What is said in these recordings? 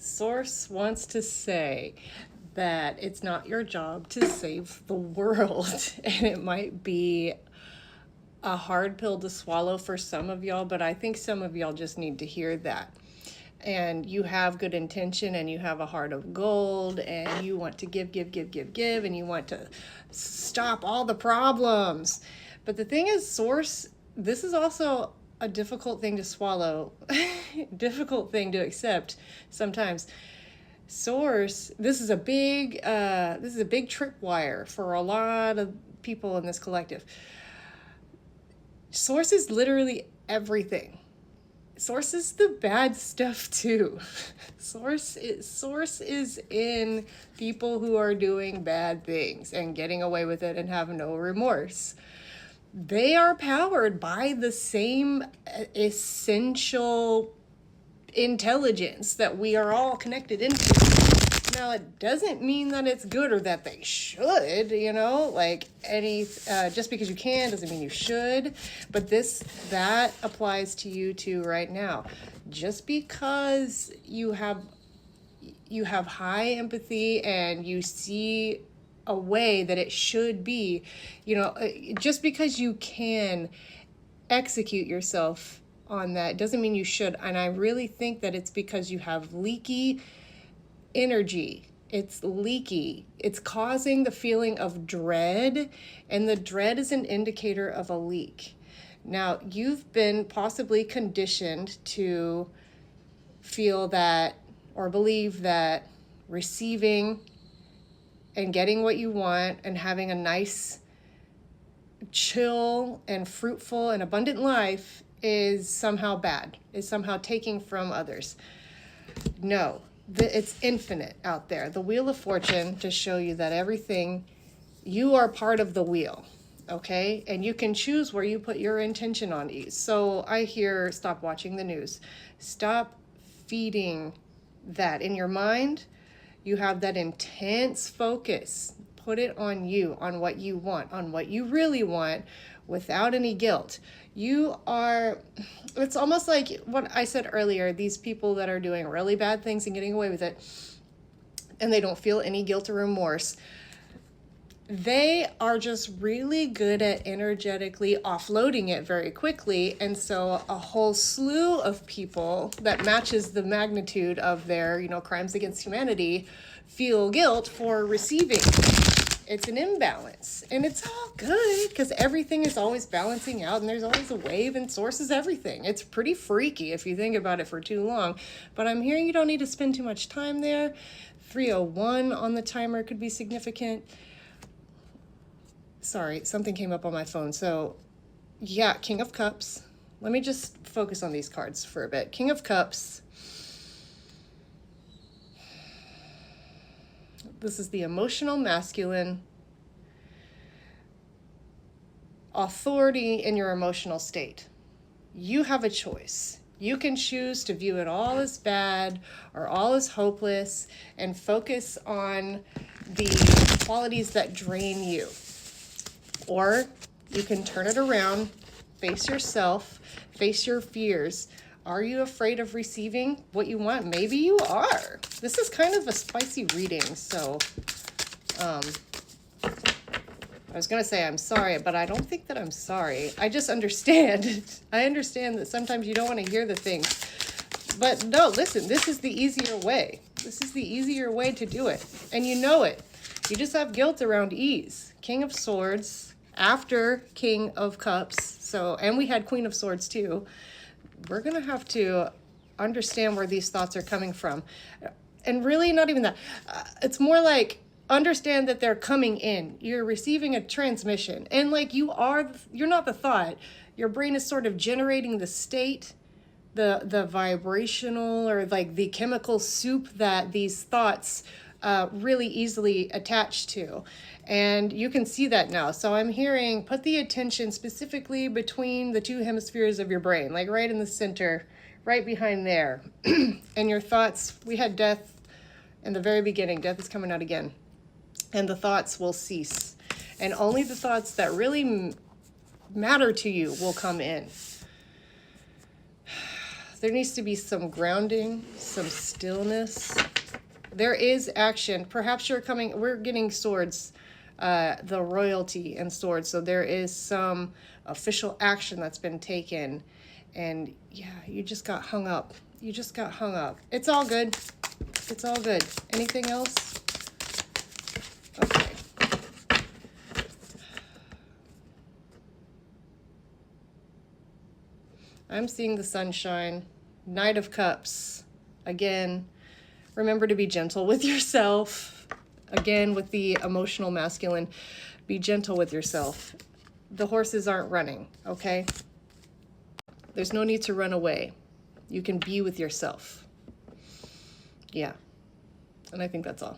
Source wants to say that it's not your job to save the world. And it might be a hard pill to swallow for some of y'all, but I think some of y'all just need to hear that. And you have good intention and you have a heart of gold and you want to give, and you want to stop all the problems. But the thing is, Source, this is also a difficult thing to swallow, difficult thing to accept sometimes. Source, this is a big tripwire for a lot of people in this collective. Source is literally everything. Source is the bad stuff too. Source is in people who are doing bad things and getting away with it and have no remorse. They are powered by the same essential intelligence that we are all connected into. Now, it doesn't mean that it's good or that they should, like just because you can doesn't mean you should. But that applies to you too right now. Just because you have high empathy and you see a way that it should be, just because you can execute yourself on that doesn't mean you should. And I really think that it's because you have leaky energy. It's leaky. It's causing the feeling of dread, and the dread is an indicator of a leak. Now, you've been possibly conditioned to feel that or believe that receiving and getting what you want and having a nice, chill and fruitful and abundant life is somehow bad, is somehow taking from others. No. It's infinite out there. The Wheel of Fortune to show you that you are part of the wheel, okay? And you can choose where you put your intention on ease. So I hear, stop watching the news. Stop feeding that in your mind. You have that intense focus. Put it on you, on what you want, on what you really want, without any guilt. It's almost like what I said earlier, these people that are doing really bad things and getting away with it, and they don't feel any guilt or remorse. They are just really good at energetically offloading it very quickly. And so a whole slew of people that matches the magnitude of their, crimes against humanity feel guilt for receiving. It's an imbalance, and it's all good because everything is always balancing out, and there's always a wave, and Source is everything. It's pretty freaky if you think about it for too long, but I'm hearing you don't need to spend too much time there. 301 on the timer could be significant. Sorry, something came up on my phone. So yeah, King of Cups. Let me just focus on these cards for a bit. King of Cups. This is the emotional masculine, authority in your emotional state. You have a choice. You can choose to view it all as bad or all as hopeless and focus on the qualities that drain you. Or you can turn it around, face yourself, face your fears. Are you afraid of receiving what you want? Maybe you are. This is kind of a spicy reading, so I was going to say I'm sorry, but I don't think that I'm sorry. I just understand. I understand that sometimes you don't want to hear the things. But no, listen, this is the easier way. This is the easier way to do it. And you know it. You just have guilt around ease. King of Swords after King of Cups. And we had Queen of Swords too. We're going to have to understand where these thoughts are coming from. And really not even that. It's more like understand that they're coming in. You're receiving a transmission. And you're not the thought. Your brain is sort of generating the state, the vibrational or like the chemical soup that these thoughts really easily attach to. And you can see that now. So I'm hearing, put the attention specifically between the two hemispheres of your brain, like right in the center, right behind there. And your thoughts, we had death in the very beginning. Death is coming out again. And the thoughts will cease. And only the thoughts that really matter to you will come in. There needs to be some grounding, some stillness. There is action. Perhaps we're getting swords, the royalty and swords. So there is some official action that's been taken. And yeah, you just got hung up. You just got hung up. It's all good. It's all good. Anything else? Okay. I'm seeing the sunshine. Knight of Cups. Again, remember to be gentle with yourself. Again, with the emotional masculine, be gentle with yourself. The horses aren't running, okay? There's no need to run away. You can be with yourself. Yeah. And I think that's all.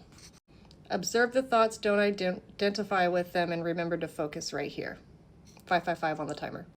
Observe the thoughts, don't identify with them, and remember to focus right here. 555 on the timer.